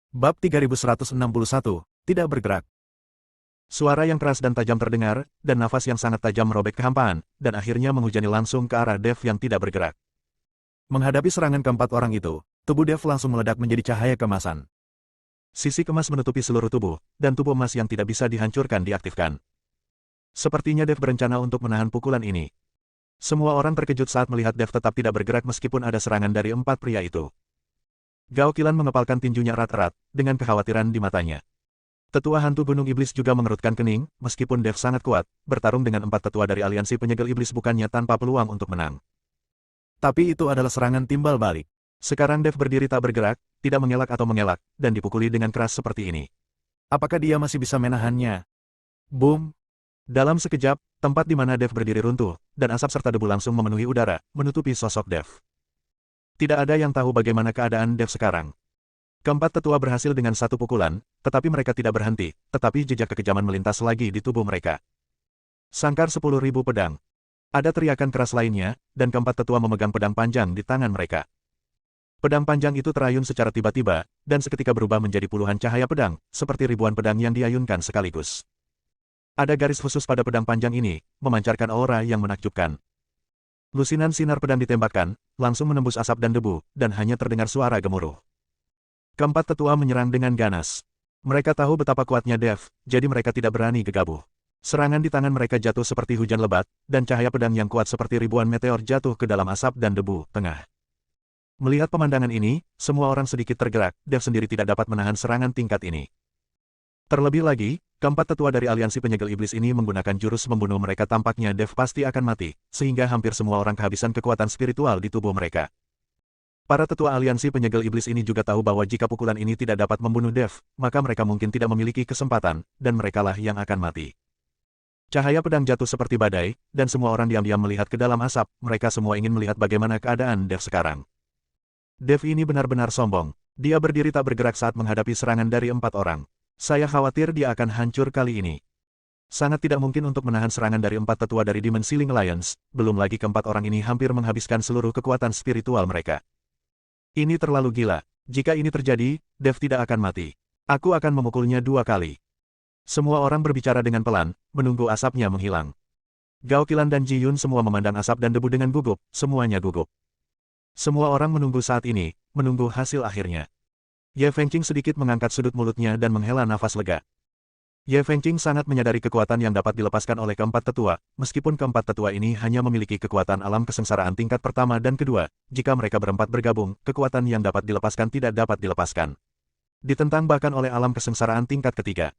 Bab 3161, tidak bergerak. Suara yang keras dan tajam terdengar, dan nafas yang sangat tajam merobek kehampaan, dan akhirnya menghujani langsung ke arah Dev yang tidak bergerak. Menghadapi serangan keempat orang itu, tubuh Dev langsung meledak menjadi cahaya kemasan. Sisi kemas menutupi seluruh tubuh, dan tubuh emas yang tidak bisa dihancurkan diaktifkan. Sepertinya Dev berencana untuk menahan pukulan ini. Semua orang terkejut saat melihat Dev tetap tidak bergerak meskipun ada serangan dari empat pria itu. Gao Qilan mengepalkan tinjunya erat-erat, dengan kekhawatiran di matanya. Tetua hantu Gunung Iblis juga mengerutkan kening, meskipun Dev sangat kuat, bertarung dengan empat tetua dari aliansi penyegel iblis bukannya tanpa peluang untuk menang. Tapi itu adalah serangan timbal balik. Sekarang Dev berdiri tak bergerak, tidak mengelak atau mengelak, dan dipukuli dengan keras seperti ini. Apakah dia masih bisa menahannya? Boom! Dalam sekejap, tempat di mana Dev berdiri runtuh, dan asap serta debu langsung memenuhi udara, menutupi sosok Dev. Tidak ada yang tahu bagaimana keadaan Dev sekarang. Keempat tetua berhasil dengan satu pukulan, tetapi mereka tidak berhenti, tetapi jejak kekejaman melintas lagi di tubuh mereka. Sangkar 10.000 pedang. Ada teriakan keras lainnya, dan keempat tetua memegang pedang panjang di tangan mereka. Pedang panjang itu terayun secara tiba-tiba, dan seketika berubah menjadi puluhan cahaya pedang, seperti ribuan pedang yang diayunkan sekaligus. Ada garis khusus pada pedang panjang ini, memancarkan aura yang menakjubkan. Lusinan sinar pedang ditembakkan, langsung menembus asap dan debu, dan hanya terdengar suara gemuruh. Keempat tetua menyerang dengan ganas. Mereka tahu betapa kuatnya Dev, jadi mereka tidak berani gegabah. Serangan di tangan mereka jatuh seperti hujan lebat, dan cahaya pedang yang kuat seperti ribuan meteor jatuh ke dalam asap dan debu tengah. Melihat pemandangan ini, semua orang sedikit tergerak, Dev sendiri tidak dapat menahan serangan tingkat ini. Terlebih lagi, keempat tetua dari aliansi penyegel iblis ini menggunakan jurus membunuh mereka, tampaknya Dev pasti akan mati, sehingga hampir semua orang kehabisan kekuatan spiritual di tubuh mereka. Para tetua aliansi penyegel iblis ini juga tahu bahwa jika pukulan ini tidak dapat membunuh Dev, maka mereka mungkin tidak memiliki kesempatan, dan merekalah yang akan mati. Cahaya pedang jatuh seperti badai, dan semua orang diam-diam melihat ke dalam asap, mereka semua ingin melihat bagaimana keadaan Dev sekarang. Dev ini benar-benar sombong, dia berdiri tak bergerak saat menghadapi serangan dari empat orang. Saya khawatir dia akan hancur kali ini. Sangat tidak mungkin untuk menahan serangan dari empat tetua dari Demon Ceiling Alliance, belum lagi keempat orang ini hampir menghabiskan seluruh kekuatan spiritual mereka. Ini terlalu gila. Jika ini terjadi, Dev tidak akan mati. Aku akan memukulnya 2 kali. Semua orang berbicara dengan pelan, menunggu asapnya menghilang. Gao Qilan dan Ji Yun semua memandang asap dan debu dengan gugup, semuanya gugup. Semua orang menunggu saat ini, menunggu hasil akhirnya. Ye Fengqing sedikit mengangkat sudut mulutnya dan menghela nafas lega. Ye Fengqing sangat menyadari kekuatan yang dapat dilepaskan oleh keempat tetua, meskipun keempat tetua ini hanya memiliki kekuatan alam kesengsaraan tingkat pertama dan kedua, jika mereka berempat bergabung, kekuatan yang dapat dilepaskan tidak dapat dilepaskan. Ditentang bahkan oleh alam kesengsaraan tingkat ketiga.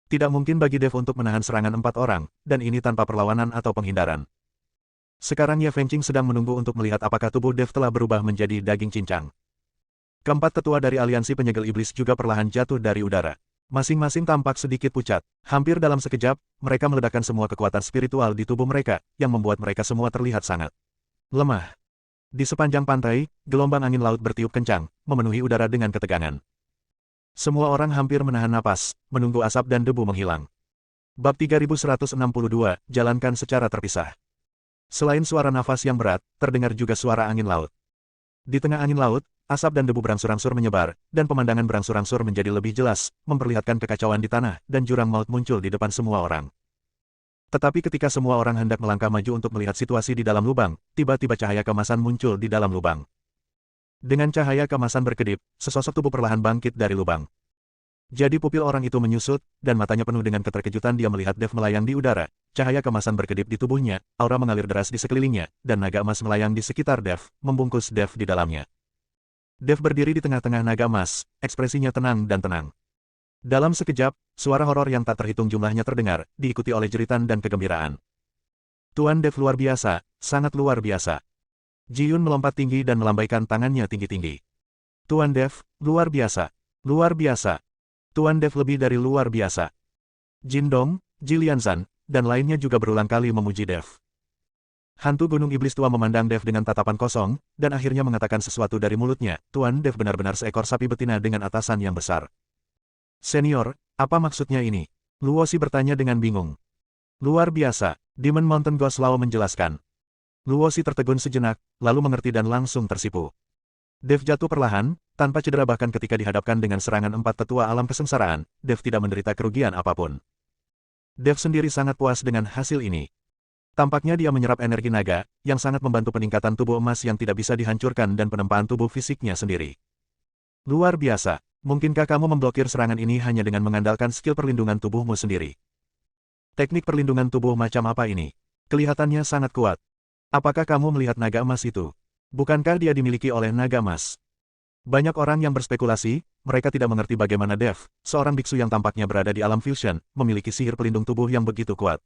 Tidak mungkin bagi Dev untuk menahan serangan empat orang, dan ini tanpa perlawanan atau penghindaran. Sekarang Ye Fengqing sedang menunggu untuk melihat apakah tubuh Dev telah berubah menjadi daging cincang. Keempat tetua dari aliansi penyegel iblis juga perlahan jatuh dari udara. Masing-masing tampak sedikit pucat. Hampir dalam sekejap, mereka meledakkan semua kekuatan spiritual di tubuh mereka, yang membuat mereka semua terlihat sangat lemah. Di sepanjang pantai, gelombang angin laut bertiup kencang, memenuhi udara dengan ketegangan. Semua orang hampir menahan napas, menunggu asap dan debu menghilang. Bab 3162, jalankan secara terpisah. Selain suara nafas yang berat, terdengar juga suara angin laut. Di tengah angin laut, asap dan debu berangsur-angsur menyebar, dan pemandangan berangsur-angsur menjadi lebih jelas, memperlihatkan kekacauan di tanah, dan jurang maut muncul di depan semua orang. Tetapi ketika semua orang hendak melangkah maju untuk melihat situasi di dalam lubang, tiba-tiba cahaya kemasan muncul di dalam lubang. Dengan cahaya kemasan berkedip, sesosok tubuh perlahan bangkit dari lubang. Jadi pupil orang itu menyusut, dan matanya penuh dengan keterkejutan dia melihat Dev melayang di udara. Cahaya kemasan berkedip di tubuhnya, aura mengalir deras di sekelilingnya, dan naga emas melayang di sekitar Dev, membungkus Dev di dalamnya. Dev berdiri di tengah-tengah naga emas, ekspresinya tenang dan tenang. Dalam sekejap, suara horor yang tak terhitung jumlahnya terdengar, diikuti oleh jeritan dan kegembiraan. Tuan Dev luar biasa, sangat luar biasa. Ji Yun melompat tinggi dan melambaikan tangannya tinggi-tinggi. Tuan Dev, luar biasa. Luar biasa. Tuan Dev lebih dari luar biasa. Jin Dong, Ji Lianzan, dan lainnya juga berulang kali memuji Dev. Hantu Gunung Iblis tua memandang Dev dengan tatapan kosong, dan akhirnya mengatakan sesuatu dari mulutnya, Tuan Dev benar-benar seekor sapi betina dengan atasan yang besar. Senior, apa maksudnya ini? Luosi bertanya dengan bingung. Luar biasa, Demon Mountain Ghost Lao menjelaskan. Luosi tertegun sejenak, lalu mengerti dan langsung tersipu. Dev jatuh perlahan, tanpa cedera bahkan ketika dihadapkan dengan serangan empat tetua alam kesengsaraan, Dev tidak menderita kerugian apapun. Dev sendiri sangat puas dengan hasil ini. Tampaknya dia menyerap energi naga, yang sangat membantu peningkatan tubuh emas yang tidak bisa dihancurkan dan penempaan tubuh fisiknya sendiri. Luar biasa, mungkinkah kamu memblokir serangan ini hanya dengan mengandalkan skill perlindungan tubuhmu sendiri? Teknik perlindungan tubuh macam apa ini? Kelihatannya sangat kuat. Apakah kamu melihat naga emas itu? Bukankah dia dimiliki oleh naga emas? Banyak orang yang berspekulasi, mereka tidak mengerti bagaimana Dev, seorang biksu yang tampaknya berada di alam fusion, memiliki sihir pelindung tubuh yang begitu kuat.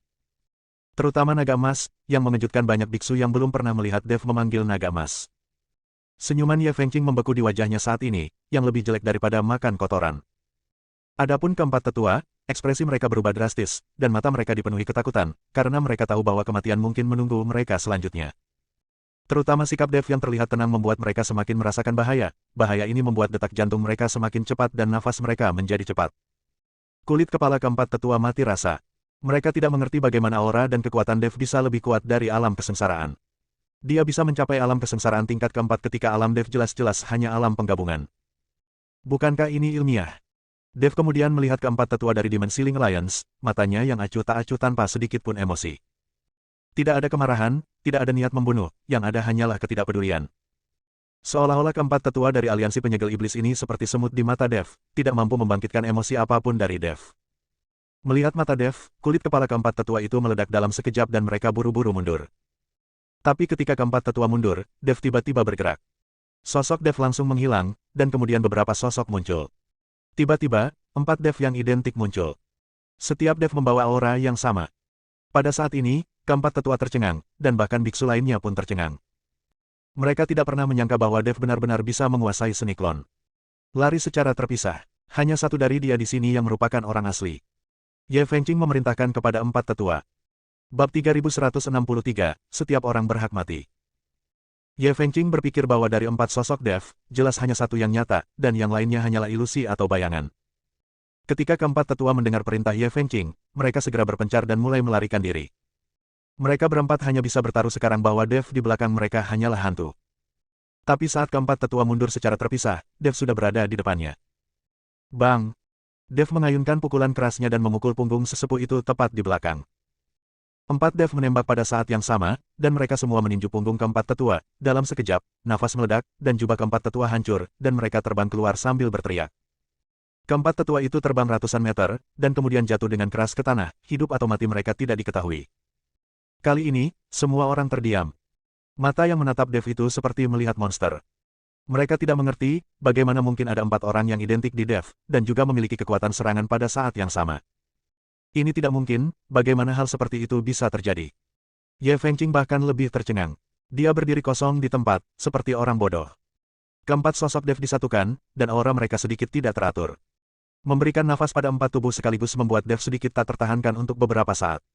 Terutama naga emas, yang mengejutkan banyak biksu yang belum pernah melihat Dev memanggil naga emas. Senyuman Ye Fengqing membeku di wajahnya saat ini, yang lebih jelek daripada makan kotoran. Adapun keempat tetua, ekspresi mereka berubah drastis, dan mata mereka dipenuhi ketakutan, karena mereka tahu bahwa kematian mungkin menunggu mereka selanjutnya. Terutama sikap Dev yang terlihat tenang membuat mereka semakin merasakan bahaya. Bahaya ini membuat detak jantung mereka semakin cepat dan nafas mereka menjadi cepat. Kulit kepala keempat tetua mati rasa. Mereka tidak mengerti bagaimana aura dan kekuatan Dev bisa lebih kuat dari alam kesengsaraan. Dia bisa mencapai alam kesengsaraan tingkat keempat ketika alam Dev jelas-jelas hanya alam penggabungan. Bukankah ini ilmiah? Dev kemudian melihat keempat tetua dari Demon Ceiling Alliance, matanya yang acuh tak acuh tanpa sedikit pun emosi. Tidak ada kemarahan, tidak ada niat membunuh, yang ada hanyalah ketidakpedulian. Seolah-olah keempat tetua dari aliansi penyegel iblis ini seperti semut di mata Dev, tidak mampu membangkitkan emosi apapun dari Dev. Melihat mata Dev, kulit kepala keempat tetua itu meledak dalam sekejap dan mereka buru-buru mundur. Tapi ketika keempat tetua mundur, Dev tiba-tiba bergerak. Sosok Dev langsung menghilang, dan kemudian beberapa sosok muncul. Tiba-tiba, 4 Dev yang identik muncul. Setiap Dev membawa aura yang sama. Pada saat ini, keempat tetua tercengang, dan bahkan biksu lainnya pun tercengang. Mereka tidak pernah menyangka bahwa Dev benar-benar bisa menguasai seni klon. Lari secara terpisah. Hanya satu dari dia di sini yang merupakan orang asli. Ye Fengqing memerintahkan kepada 4 tetua. Bab 3163, setiap orang berhak mati. Ye Fengqing berpikir bahwa dari 4 sosok Dev, jelas hanya satu yang nyata, dan yang lainnya hanyalah ilusi atau bayangan. Ketika keempat tetua mendengar perintah Ye Fengqing, mereka segera berpencar dan mulai melarikan diri. Mereka berempat hanya bisa bertaruh sekarang bahwa Dev di belakang mereka hanyalah hantu. Tapi saat keempat tetua mundur secara terpisah, Dev sudah berada di depannya. Bang! Dev mengayunkan pukulan kerasnya dan memukul punggung sesepuh itu tepat di belakang. 4 Dev menembak pada saat yang sama, dan mereka semua meninju punggung keempat tetua. Dalam sekejap, nafas meledak, dan jubah keempat tetua hancur, dan mereka terbang keluar sambil berteriak. Keempat tetua itu terbang ratusan meter, dan kemudian jatuh dengan keras ke tanah, hidup atau mati mereka tidak diketahui. Kali ini, semua orang terdiam. Mata yang menatap Dev itu seperti melihat monster. Mereka tidak mengerti, bagaimana mungkin ada 4 orang yang identik di Dev, dan juga memiliki kekuatan serangan pada saat yang sama. Ini tidak mungkin, bagaimana hal seperti itu bisa terjadi. Ye Fengqing bahkan lebih tercengang. Dia berdiri kosong di tempat, seperti orang bodoh. Keempat sosok Dev disatukan, dan aura mereka sedikit tidak teratur. Memberikan nafas pada 4 tubuh sekaligus membuat Dev sedikit tak tertahankan untuk beberapa saat.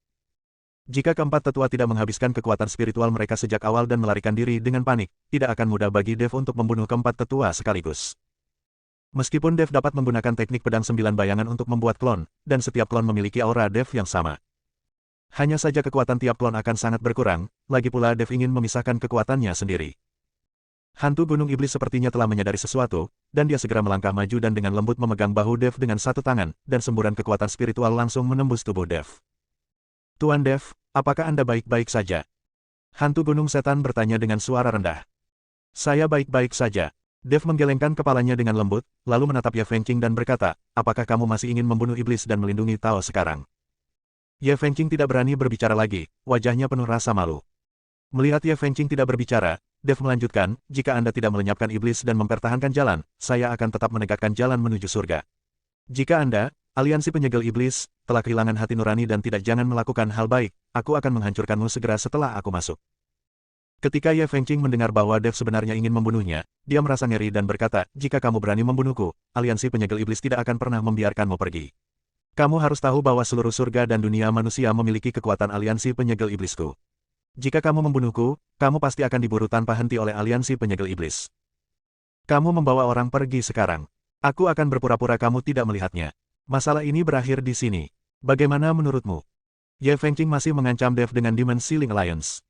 Jika keempat tetua tidak menghabiskan kekuatan spiritual mereka sejak awal dan melarikan diri dengan panik, tidak akan mudah bagi Dev untuk membunuh keempat tetua sekaligus. Meskipun Dev dapat menggunakan teknik pedang 9 bayangan untuk membuat klon, dan setiap klon memiliki aura Dev yang sama. Hanya saja kekuatan tiap klon akan sangat berkurang, lagi pula Dev ingin memisahkan kekuatannya sendiri. Hantu Gunung Iblis sepertinya telah menyadari sesuatu, dan dia segera melangkah maju dan dengan lembut memegang bahu Dev dengan satu tangan, dan semburan kekuatan spiritual langsung menembus tubuh Dev. Tuan Dev, apakah Anda baik-baik saja? Hantu Gunung Setan bertanya dengan suara rendah. Saya baik-baik saja. Dev menggelengkan kepalanya dengan lembut, lalu menatap Ye Fengqing dan berkata, apakah kamu masih ingin membunuh iblis dan melindungi Tao sekarang? Ye Fengqing tidak berani berbicara lagi, wajahnya penuh rasa malu. Melihat Ye Fengqing tidak berbicara, Dev melanjutkan, jika Anda tidak melenyapkan iblis dan mempertahankan jalan, saya akan tetap menegakkan jalan menuju surga. Jika Anda, aliansi penyegel iblis, telah kehilangan hati nurani dan tidak jangan melakukan hal baik, aku akan menghancurkanmu segera setelah aku masuk. Ketika Ye Fengqing mendengar bahwa Dev sebenarnya ingin membunuhnya, dia merasa ngeri dan berkata, jika kamu berani membunuhku, aliansi penyegel iblis tidak akan pernah membiarkanmu pergi. Kamu harus tahu bahwa seluruh surga dan dunia manusia memiliki kekuatan aliansi penyegel iblisku. Jika kamu membunuhku, kamu pasti akan diburu tanpa henti oleh aliansi penyegel iblis. Kamu membawa orang pergi sekarang. Aku akan berpura-pura kamu tidak melihatnya. Masalah ini berakhir di sini. Bagaimana menurutmu? Ye Fengqing masih mengancam Dev dengan Demon Ceiling Alliance.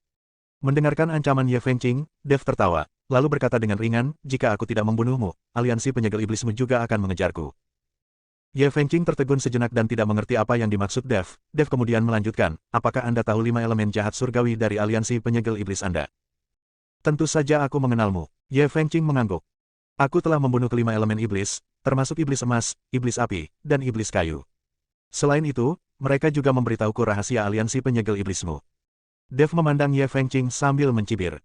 Mendengarkan ancaman Ye Fengqing, Dev tertawa. lalu berkata dengan ringan, jika aku tidak membunuhmu, aliansi penyegel iblismu juga akan mengejarku. Ye Fengqing tertegun sejenak dan tidak mengerti apa yang dimaksud Dev. Dev kemudian melanjutkan, apakah Anda tahu 5 elemen jahat surgawi dari aliansi penyegel iblis Anda? Tentu saja aku mengenalmu. Ye Fengqing mengangguk. Aku telah membunuh kelima elemen iblis, termasuk iblis emas, iblis api, dan iblis kayu. Selain itu, mereka juga memberitahuku rahasia aliansi penyegel iblismu. Dev memandang Ye Fengqing sambil mencibir.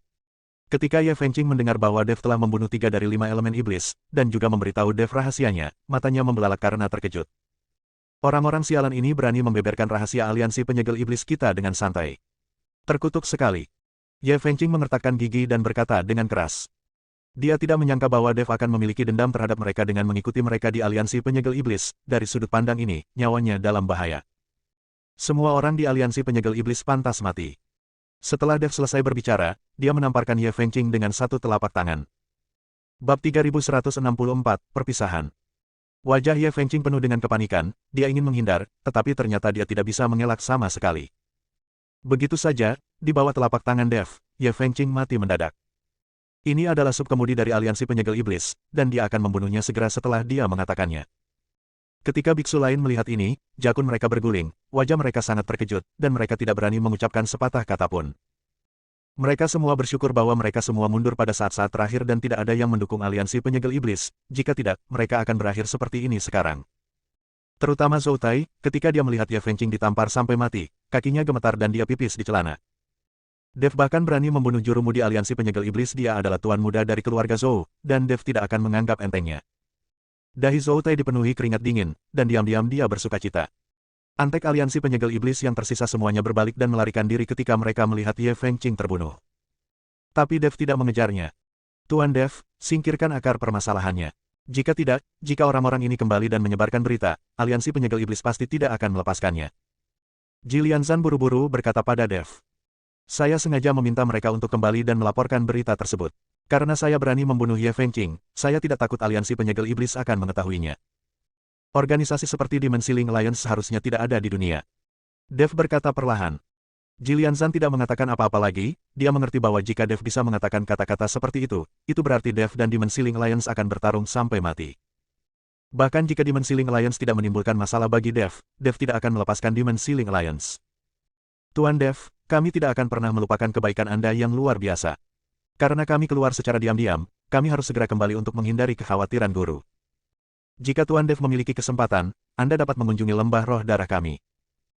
Ketika Ye Fengqing mendengar bahwa Dev telah membunuh 3 dari 5 elemen iblis, dan juga memberitahu Dev rahasianya, matanya membelalak karena terkejut. Orang-orang sialan ini berani membeberkan rahasia aliansi penyegel iblis kita dengan santai. Terkutuk sekali. Ye Fengqing mengertakkan gigi dan berkata dengan keras. Dia tidak menyangka bahwa Dev akan memiliki dendam terhadap mereka dengan mengikuti mereka di aliansi penyegel iblis. Dari sudut pandang ini, nyawanya dalam bahaya. Semua orang di aliansi penyegel iblis pantas mati. Setelah Dev selesai berbicara, dia menamparkan Ye Fengqing dengan satu telapak tangan. Bab 3164, Perpisahan. Wajah Ye Fengqing penuh dengan kepanikan, dia ingin menghindar, tetapi ternyata dia tidak bisa mengelak sama sekali. Begitu saja, di bawah telapak tangan Dev, Ye Fengqing mati mendadak. Ini adalah subkemudi dari aliansi penyegel iblis, dan dia akan membunuhnya segera setelah dia mengatakannya. Ketika biksu lain melihat ini, jakun mereka berguling, wajah mereka sangat terkejut, dan mereka tidak berani mengucapkan sepatah kata pun. Mereka semua bersyukur bahwa mereka semua mundur pada saat-saat terakhir dan tidak ada yang mendukung aliansi penyegel iblis, jika tidak, mereka akan berakhir seperti ini sekarang. Terutama Zhou Tai, ketika dia melihat Ye Fengqing ditampar sampai mati, kakinya gemetar dan dia pipis di celana. Dev bahkan berani membunuh jurumu di aliansi penyegel iblis. Dia adalah tuan muda dari keluarga Zhou, dan Dev tidak akan menganggap entengnya. Dahi Zhou Tai dipenuhi keringat dingin, dan diam-diam dia bersukacita. Antek aliansi penyegel iblis yang tersisa semuanya berbalik dan melarikan diri ketika mereka melihat Ye Fengqing terbunuh. Tapi Dev tidak mengejarnya. Tuan Dev, singkirkan akar permasalahannya. Jika tidak, jika orang-orang ini kembali dan menyebarkan berita, aliansi penyegel iblis pasti tidak akan melepaskannya. Jilianzan buru-buru berkata pada Dev. Saya sengaja meminta mereka untuk kembali dan melaporkan berita tersebut. Karena saya berani membunuh Ye Fengqing, saya tidak takut aliansi penyegel iblis akan mengetahuinya. Organisasi seperti Dimensi Ling Alliance seharusnya tidak ada di dunia. Dev berkata perlahan. Jilianzan tidak mengatakan apa-apa lagi, dia mengerti bahwa jika Dev bisa mengatakan kata-kata seperti itu berarti Dev dan Dimensi Ling Alliance akan bertarung sampai mati. Bahkan jika Dimensi Ling Alliance tidak menimbulkan masalah bagi Dev, Dev tidak akan melepaskan Dimensi Ling Alliance. Tuan Dev, kami tidak akan pernah melupakan kebaikan Anda yang luar biasa. Karena kami keluar secara diam-diam, kami harus segera kembali untuk menghindari kekhawatiran guru. Jika Tuan Dev memiliki kesempatan, Anda dapat mengunjungi lembah roh darah kami.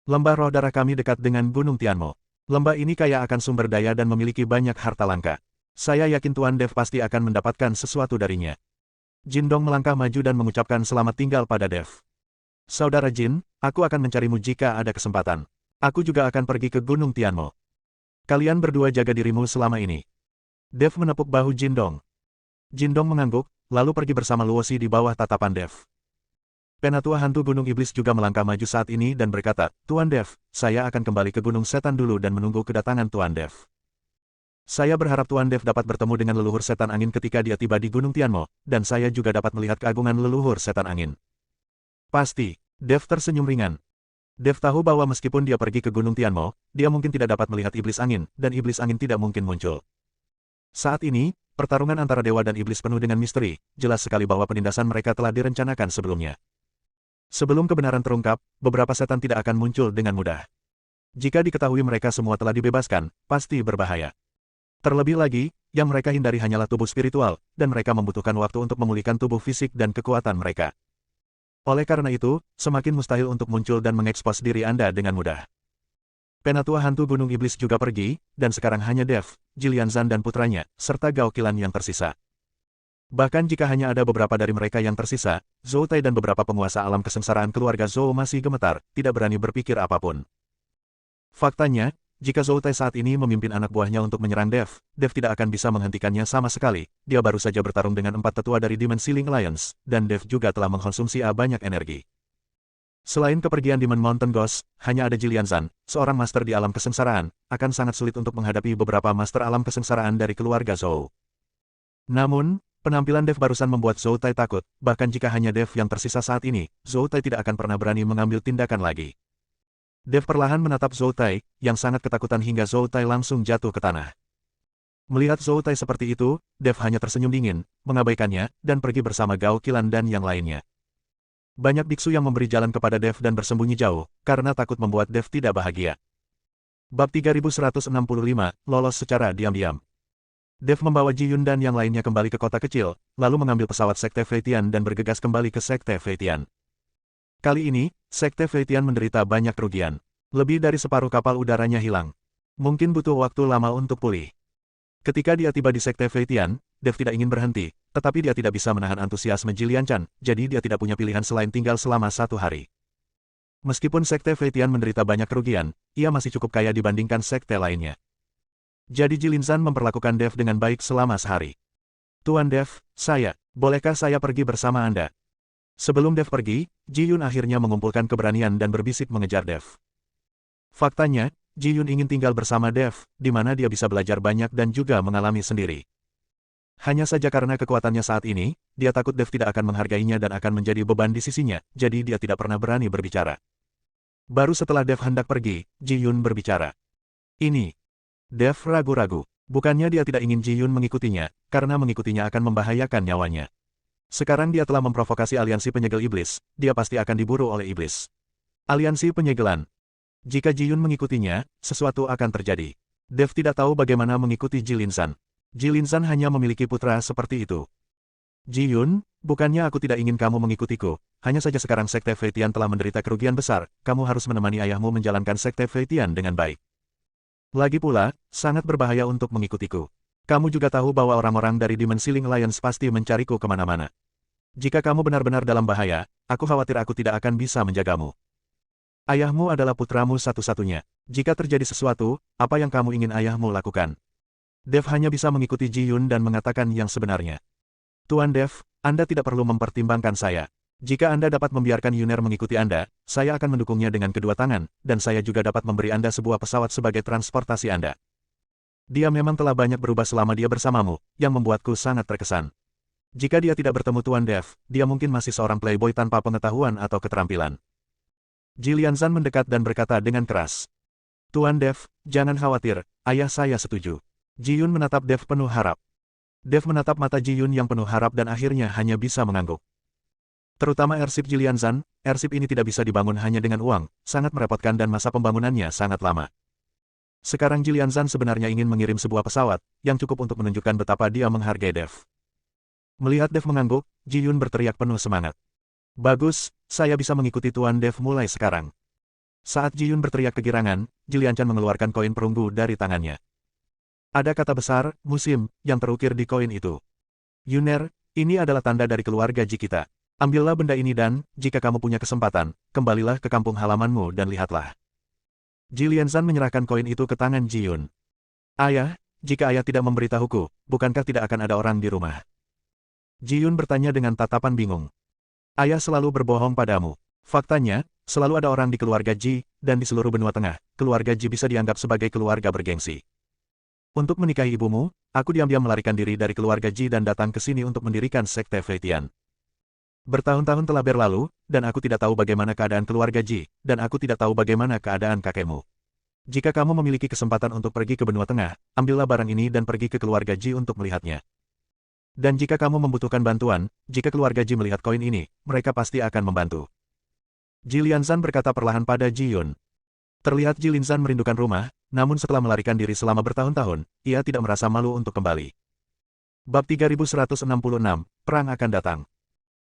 Lembah roh darah kami dekat dengan Gunung Tianmo. Lembah ini kaya akan sumber daya dan memiliki banyak harta langka. Saya yakin Tuan Dev pasti akan mendapatkan sesuatu darinya. Jin Dong melangkah maju dan mengucapkan selamat tinggal pada Dev. Saudara Jin, aku akan mencarimu jika ada kesempatan. Aku juga akan pergi ke Gunung Tianmo. Kalian berdua jaga dirimu selama ini. Dev menepuk bahu Jin Dong. Jin Dong mengangguk, lalu pergi bersama Luosi di bawah tatapan Dev. Penatua hantu Gunung Iblis juga melangkah maju saat ini dan berkata, Tuan Dev, saya akan kembali ke Gunung Setan dulu dan menunggu kedatangan Tuan Dev. Saya berharap Tuan Dev dapat bertemu dengan leluhur setan angin ketika dia tiba di Gunung Tianmo, dan saya juga dapat melihat keagungan leluhur setan angin. Pasti, Dev tersenyum ringan. Dev tahu bahwa meskipun dia pergi ke Gunung Tianmo, dia mungkin tidak dapat melihat iblis angin, dan iblis angin tidak mungkin muncul. Saat ini, pertarungan antara dewa dan iblis penuh dengan misteri, jelas sekali bahwa penindasan mereka telah direncanakan sebelumnya. Sebelum kebenaran terungkap, beberapa setan tidak akan muncul dengan mudah. Jika diketahui mereka semua telah dibebaskan, pasti berbahaya. Terlebih lagi, yang mereka hindari hanyalah tubuh spiritual, dan mereka membutuhkan waktu untuk memulihkan tubuh fisik dan kekuatan mereka. Oleh karena itu, semakin mustahil untuk muncul dan mengekspos diri Anda dengan mudah. Penatua hantu Gunung Iblis juga pergi, dan sekarang hanya Dev, Jilianzan dan putranya, serta Gao Qilan yang tersisa. Bahkan jika hanya ada beberapa dari mereka yang tersisa, Zhou Tai dan beberapa penguasa alam kesengsaraan keluarga Zhou masih gemetar, tidak berani berpikir apapun. Faktanya, jika Zhou Tai saat ini memimpin anak buahnya untuk menyerang Dev, Dev tidak akan bisa menghentikannya sama sekali. Dia baru saja bertarung dengan 4 tetua dari Dimensi Ling Alliance, dan Dev juga telah mengkonsumsi banyak energi. Selain kepergian Demon Mountain Ghost, hanya ada Jilianzan, seorang master di alam kesengsaraan, akan sangat sulit untuk menghadapi beberapa master alam kesengsaraan dari keluarga Zhou. Namun, penampilan Dev barusan membuat Zhou Tai takut, bahkan jika hanya Dev yang tersisa saat ini, Zhou Tai tidak akan pernah berani mengambil tindakan lagi. Dev perlahan menatap Zhou Tai, yang sangat ketakutan hingga Zhou Tai langsung jatuh ke tanah. Melihat Zhou Tai seperti itu, Dev hanya tersenyum dingin, mengabaikannya, dan pergi bersama Gao Qilan dan yang lainnya. Banyak biksu yang memberi jalan kepada Dev dan bersembunyi jauh, karena takut membuat Dev tidak bahagia. Bab 3165, lolos secara diam-diam. Dev membawa Ji Yun dan yang lainnya kembali ke kota kecil, lalu mengambil pesawat Sekte Feitian dan bergegas kembali ke Sekte Feitian. Kali ini, Sekte Feitian menderita banyak kerugian. Lebih dari separuh kapal udaranya hilang. Mungkin butuh waktu lama untuk pulih. Ketika dia tiba di Sekte Feitian, Dev tidak ingin berhenti, tetapi dia tidak bisa menahan antusiasme Jilian Chan, jadi dia tidak punya pilihan selain tinggal selama 1 hari. Meskipun Sekte Feitian menderita banyak kerugian, ia masih cukup kaya dibandingkan sekte lainnya. Jadi Jilin Zhan memperlakukan Dev dengan baik selama sehari. Tuan Dev, bolehkah saya pergi bersama Anda? Sebelum Dev pergi, Ji Yun akhirnya mengumpulkan keberanian dan berbisik mengejar Dev. Faktanya, Ji Yun ingin tinggal bersama Dev, di mana dia bisa belajar banyak dan juga mengalami sendiri. Hanya saja karena kekuatannya saat ini, dia takut Dev tidak akan menghargainya dan akan menjadi beban di sisinya, jadi dia tidak pernah berani berbicara. Baru setelah Dev hendak pergi, Ji Yun berbicara. Ini. Dev ragu-ragu. Bukannya dia tidak ingin Ji Yun mengikutinya, karena mengikutinya akan membahayakan nyawanya. Sekarang dia telah memprovokasi aliansi penyegel iblis, dia pasti akan diburu oleh iblis. Aliansi penyegelan. Jika Ji Yun mengikutinya, sesuatu akan terjadi. Dev tidak tahu bagaimana mengikuti Jilin Zhan. Jilin Zhan hanya memiliki putra seperti itu. Ji Yun, bukannya aku tidak ingin kamu mengikutiku, hanya saja sekarang Sekte Feitian telah menderita kerugian besar, kamu harus menemani ayahmu menjalankan Sekte Feitian dengan baik. Lagi pula, sangat berbahaya untuk mengikutiku. Kamu juga tahu bahwa orang-orang dari Demon Ceiling Alliance pasti mencariku kemana-mana. Jika kamu benar-benar dalam bahaya, aku khawatir aku tidak akan bisa menjagamu. Ayahmu adalah putramu satu-satunya. Jika terjadi sesuatu, apa yang kamu ingin ayahmu lakukan? Dev hanya bisa mengikuti Ji Yun dan mengatakan yang sebenarnya. Tuan Dev, Anda tidak perlu mempertimbangkan saya. Jika Anda dapat membiarkan Yuner mengikuti Anda, saya akan mendukungnya dengan kedua tangan, dan saya juga dapat memberi Anda sebuah pesawat sebagai transportasi Anda. Dia memang telah banyak berubah selama dia bersamamu, yang membuatku sangat terkesan. Jika dia tidak bertemu Tuan Dev, dia mungkin masih seorang playboy tanpa pengetahuan atau keterampilan. Jilian Zhan mendekat dan berkata dengan keras. Tuan Dev, jangan khawatir, ayah saya setuju. Ji Yun menatap Dev penuh harap. Dev menatap mata Ji Yun yang penuh harap dan akhirnya hanya bisa mengangguk. Terutama airship Jilian Zhan, airship ini tidak bisa dibangun hanya dengan uang, sangat merepotkan dan masa pembangunannya sangat lama. Sekarang Jilian Zhan sebenarnya ingin mengirim sebuah pesawat, yang cukup untuk menunjukkan betapa dia menghargai Dev. Melihat Dev mengangguk, Ji Yun berteriak penuh semangat. Bagus, saya bisa mengikuti Tuan Dev mulai sekarang. Saat Ji Yun berteriak kegirangan, Jilian Chan mengeluarkan koin perunggu dari tangannya. Ada kata besar, musim, yang terukir di koin itu. Yuner, ini adalah tanda dari keluarga Ji kita. Ambillah benda ini dan, jika kamu punya kesempatan, kembalilah ke kampung halamanmu dan lihatlah. Jilian Zhan menyerahkan koin itu ke tangan Ji Yun. Ayah, jika ayah tidak memberitahuku, bukankah tidak akan ada orang di rumah? Ji Yun bertanya dengan tatapan bingung. Ayah selalu berbohong padamu. Faktanya, selalu ada orang di keluarga Ji, dan di seluruh benua tengah, keluarga Ji bisa dianggap sebagai keluarga bergengsi. Untuk menikahi ibumu, aku diam-diam melarikan diri dari keluarga Ji dan datang ke sini untuk mendirikan Sekte Feitian. Bertahun-tahun telah berlalu, dan aku tidak tahu bagaimana keadaan keluarga Ji, dan aku tidak tahu bagaimana keadaan kakekmu. Jika kamu memiliki kesempatan untuk pergi ke benua tengah, ambillah barang ini dan pergi ke keluarga Ji untuk melihatnya. Dan jika kamu membutuhkan bantuan, jika keluarga Ji melihat koin ini, mereka pasti akan membantu. Jilian Zhan berkata perlahan pada Ji Yun. Terlihat Jilin Zhan merindukan rumah, namun setelah melarikan diri selama bertahun-tahun, ia tidak merasa malu untuk kembali. Bab 3166, Perang akan datang.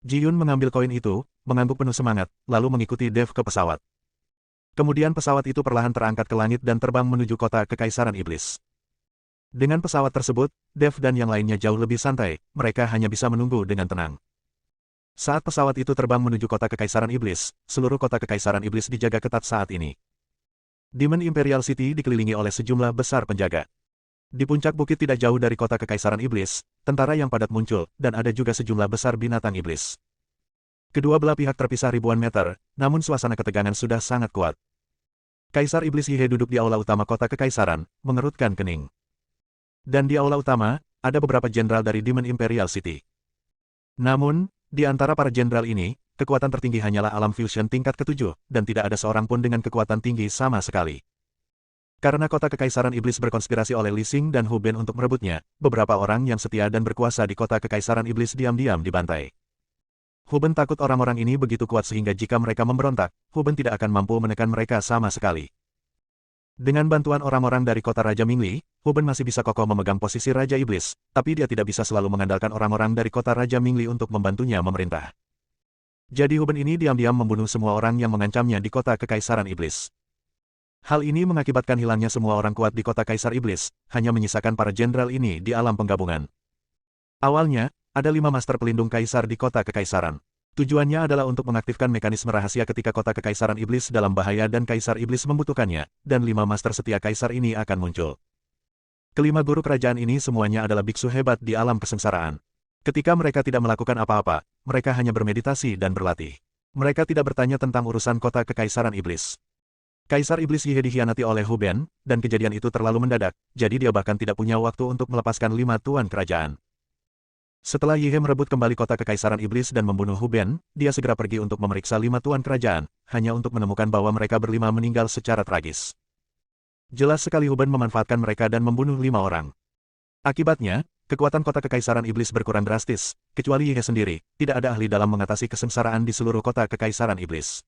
Ji Yun mengambil koin itu, mengangguk penuh semangat, lalu mengikuti Dev ke pesawat. Kemudian pesawat itu perlahan terangkat ke langit dan terbang menuju kota Kekaisaran Iblis. Dengan pesawat tersebut, Dev dan yang lainnya jauh lebih santai, mereka hanya bisa menunggu dengan tenang. Saat pesawat itu terbang menuju kota Kekaisaran Iblis, seluruh kota Kekaisaran Iblis dijaga ketat saat ini. Demon Imperial City dikelilingi oleh sejumlah besar penjaga. Di puncak bukit tidak jauh dari kota Kekaisaran Iblis, tentara yang padat muncul, dan ada juga sejumlah besar binatang iblis. Kedua belah pihak terpisah ribuan meter, namun suasana ketegangan sudah sangat kuat. Kaisar Iblis Yihe duduk di aula utama kota Kekaisaran, mengerutkan kening. Dan di aula utama, ada beberapa jenderal dari Demon Imperial City. Namun, di antara para jenderal ini, kekuatan tertinggi hanyalah alam fusion tingkat ke-7, dan tidak ada seorang pun dengan kekuatan tinggi sama sekali. Karena kota Kekaisaran Iblis berkonspirasi oleh Li Xing dan Hu Ben untuk merebutnya, beberapa orang yang setia dan berkuasa di kota Kekaisaran Iblis diam-diam dibantai. Hu Ben takut orang-orang ini begitu kuat sehingga jika mereka memberontak, Hu Ben tidak akan mampu menekan mereka sama sekali. Dengan bantuan orang-orang dari kota Raja Mingli, Hu Ben masih bisa kokoh memegang posisi Raja Iblis, tapi dia tidak bisa selalu mengandalkan orang-orang dari kota Raja Mingli untuk membantunya memerintah. Jadi Hu Ben ini diam-diam membunuh semua orang yang mengancamnya di kota Kekaisaran Iblis. Hal ini mengakibatkan hilangnya semua orang kuat di kota Kaisar Iblis, hanya menyisakan para jenderal ini di alam penggabungan. Awalnya, ada 5 master pelindung kaisar di kota Kekaisaran. Tujuannya adalah untuk mengaktifkan mekanisme rahasia ketika kota Kekaisaran Iblis dalam bahaya dan Kaisar Iblis membutuhkannya, dan 5 master setia kaisar ini akan muncul. Kelima guru kerajaan ini semuanya adalah biksu hebat di alam kesengsaraan. Ketika mereka tidak melakukan apa-apa, mereka hanya bermeditasi dan berlatih. Mereka tidak bertanya tentang urusan kota Kekaisaran Iblis. Kaisar Iblis Yi He dikhianati oleh Hu Ben, dan kejadian itu terlalu mendadak, jadi dia bahkan tidak punya waktu untuk melepaskan 5 tuan kerajaan. Setelah Yi He merebut kembali kota Kekaisaran Iblis dan membunuh Hu Ben, dia segera pergi untuk memeriksa 5 tuan kerajaan, hanya untuk menemukan bahwa mereka berlima meninggal secara tragis. Jelas sekali Hu Ben memanfaatkan mereka dan membunuh 5 orang. Akibatnya, kekuatan kota Kekaisaran Iblis berkurang drastis, kecuali Yi He sendiri, tidak ada ahli dalam mengatasi kesengsaraan di seluruh kota Kekaisaran Iblis.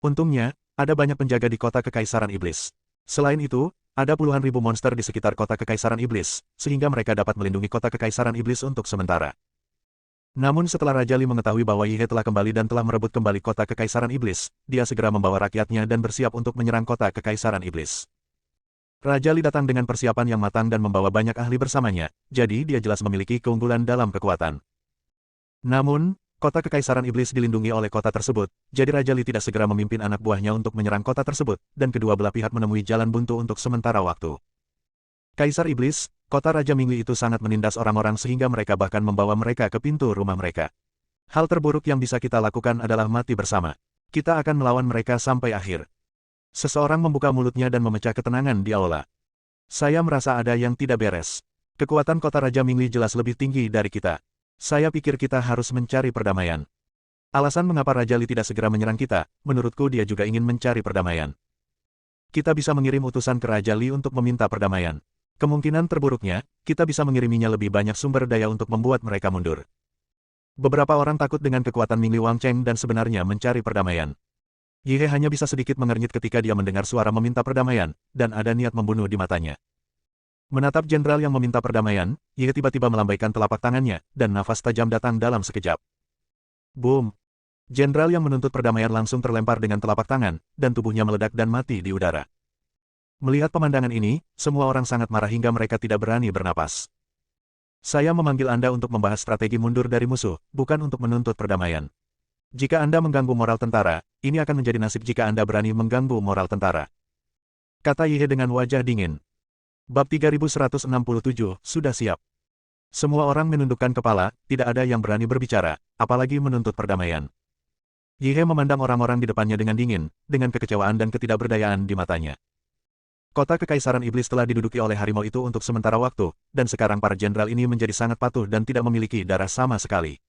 Untungnya, ada banyak penjaga di kota Kekaisaran Iblis. Selain itu, ada puluhan ribu monster di sekitar kota Kekaisaran Iblis, sehingga mereka dapat melindungi kota Kekaisaran Iblis untuk sementara. Namun setelah Raja Li mengetahui bahwa Yi He telah kembali dan telah merebut kembali kota Kekaisaran Iblis, dia segera membawa rakyatnya dan bersiap untuk menyerang kota Kekaisaran Iblis. Raja Li datang dengan persiapan yang matang dan membawa banyak ahli bersamanya, jadi dia jelas memiliki keunggulan dalam kekuatan. Namun, kota Kekaisaran Iblis dilindungi oleh kota tersebut, jadi Raja Li tidak segera memimpin anak buahnya untuk menyerang kota tersebut, dan kedua belah pihak menemui jalan buntu untuk sementara waktu. Kaisar Iblis, kota Raja Mingli itu sangat menindas orang-orang sehingga mereka bahkan membawa mereka ke pintu rumah mereka. Hal terburuk yang bisa kita lakukan adalah mati bersama. Kita akan melawan mereka sampai akhir. Seseorang membuka mulutnya dan memecah ketenangan di aula. Saya merasa ada yang tidak beres. Kekuatan kota Raja Mingli jelas lebih tinggi dari kita. Saya pikir kita harus mencari perdamaian. Alasan mengapa Raja Li tidak segera menyerang kita, menurutku dia juga ingin mencari perdamaian. Kita bisa mengirim utusan ke Raja Li untuk meminta perdamaian. Kemungkinan terburuknya, kita bisa mengiriminya lebih banyak sumber daya untuk membuat mereka mundur. Beberapa orang takut dengan kekuatan Mingli Wangcheng dan sebenarnya mencari perdamaian. Yi He hanya bisa sedikit mengernyit ketika dia mendengar suara meminta perdamaian, dan ada niat membunuh di matanya. Menatap jenderal yang meminta perdamaian, Yi He tiba-tiba melambaikan telapak tangannya, dan nafas tajam datang dalam sekejap. Boom! Jenderal yang menuntut perdamaian langsung terlempar dengan telapak tangan, dan tubuhnya meledak dan mati di udara. Melihat pemandangan ini, semua orang sangat marah hingga mereka tidak berani bernapas. Saya memanggil Anda untuk membahas strategi mundur dari musuh, bukan untuk menuntut perdamaian. Jika Anda mengganggu moral tentara, ini akan menjadi nasib jika Anda berani mengganggu moral tentara. Kata Yi He dengan wajah dingin. Bab 3167, sudah siap. Semua orang menundukkan kepala, tidak ada yang berani berbicara, apalagi menuntut perdamaian. Yi He memandang orang-orang di depannya dengan dingin, dengan kekecewaan dan ketidakberdayaan di matanya. Kota Kekaisaran Iblis telah diduduki oleh harimau itu untuk sementara waktu, dan sekarang para jenderal ini menjadi sangat patuh dan tidak memiliki darah sama sekali.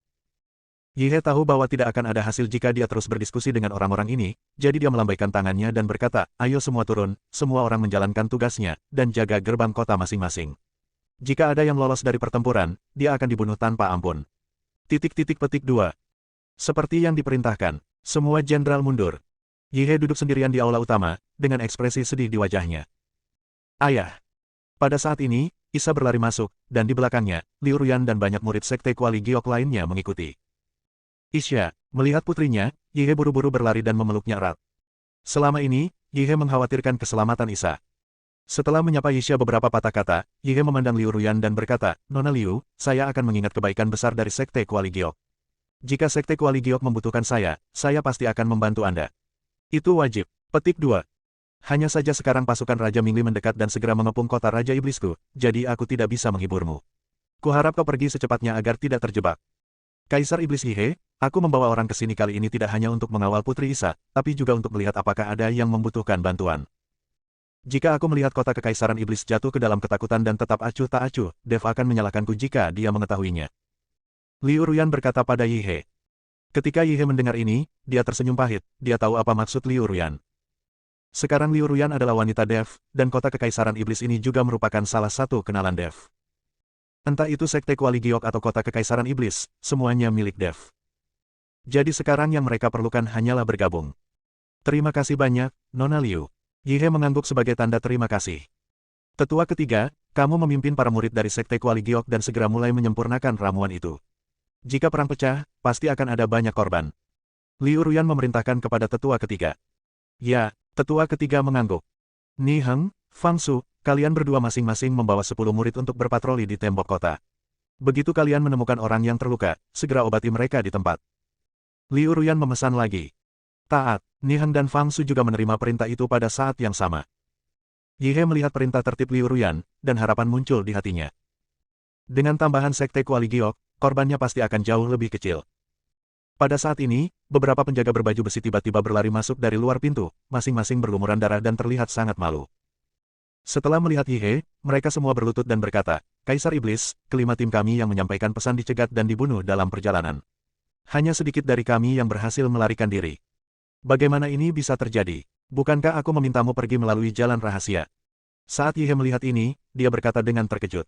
Yi He tahu bahwa tidak akan ada hasil jika dia terus berdiskusi dengan orang-orang ini, jadi dia melambaikan tangannya dan berkata, ayo semua turun, semua orang menjalankan tugasnya, dan jaga gerbang kota masing-masing. Jika ada yang lolos dari pertempuran, dia akan dibunuh tanpa ampun. Petik 2. Seperti yang diperintahkan, semua jenderal mundur. Yi He duduk sendirian di aula utama, dengan ekspresi sedih di wajahnya. Ayah. Pada saat ini, Isa berlari masuk, dan di belakangnya, Liu Ruyan dan banyak murid sekte Kuali Giok lainnya mengikuti. Isya, melihat putrinya, Yi He buru-buru berlari dan memeluknya erat. Selama ini, Yi He mengkhawatirkan keselamatan Isa. Setelah menyapa Isya beberapa patah kata, Yi He memandang Liu Ruyan dan berkata, Nona Liu, saya akan mengingat kebaikan besar dari sekte Kuali Giok. Jika sekte Kuali Giok membutuhkan saya pasti akan membantu Anda. Itu wajib. Petik 2. Hanya saja sekarang pasukan Raja Mingli mendekat dan segera mengepung kota Raja Iblisku, jadi aku tidak bisa menghiburmu. Kuharap kau pergi secepatnya agar tidak terjebak. Kaisar Iblis Yi He, aku membawa orang ke sini kali ini tidak hanya untuk mengawal Putri Isa, tapi juga untuk melihat apakah ada yang membutuhkan bantuan. Jika aku melihat kota Kekaisaran Iblis jatuh ke dalam ketakutan dan tetap acuh tak acuh, Dev akan menyalahkanku jika dia mengetahuinya. Liu Ruyan berkata pada Yi He. Ketika Yi He mendengar ini, dia tersenyum pahit, dia tahu apa maksud Liu Ruyan. Sekarang Liu Ruyan adalah wanita Dev, dan kota Kekaisaran Iblis ini juga merupakan salah satu kenalan Dev. Entah itu Sekte Kuali Giok atau kota Kekaisaran Iblis, semuanya milik Dev. Jadi sekarang yang mereka perlukan hanyalah bergabung. Terima kasih banyak, Nona Liu. Yihe mengangguk sebagai tanda terima kasih. Tetua ketiga, kamu memimpin para murid dari Sekte Kuali Giok dan segera mulai menyempurnakan ramuan itu. Jika perang pecah, pasti akan ada banyak korban. Liu Ruyan memerintahkan kepada tetua ketiga. Ya, tetua ketiga mengangguk. Ni Heng, Fang Su, kalian berdua masing-masing membawa 10 murid untuk berpatroli di tembok kota. Begitu kalian menemukan orang yang terluka, segera obati mereka di tempat. Liu Ruyan memesan lagi. Taat, Ni Heng dan Fang Su juga menerima perintah itu pada saat yang sama. Yihe melihat perintah tertib Liu Ruyan, dan harapan muncul di hatinya. Dengan tambahan Sekte Kuali Giok, korbannya pasti akan jauh lebih kecil. Pada saat ini, beberapa penjaga berbaju besi tiba-tiba berlari masuk dari luar pintu, masing-masing berlumuran darah dan terlihat sangat malu. Setelah melihat Yihe, mereka semua berlutut dan berkata, Kaisar Iblis, kelima tim kami yang menyampaikan pesan dicegat dan dibunuh dalam perjalanan. Hanya sedikit dari kami yang berhasil melarikan diri. Bagaimana ini bisa terjadi? Bukankah aku memintamu pergi melalui jalan rahasia? Saat Yihe melihat ini, dia berkata dengan terkejut.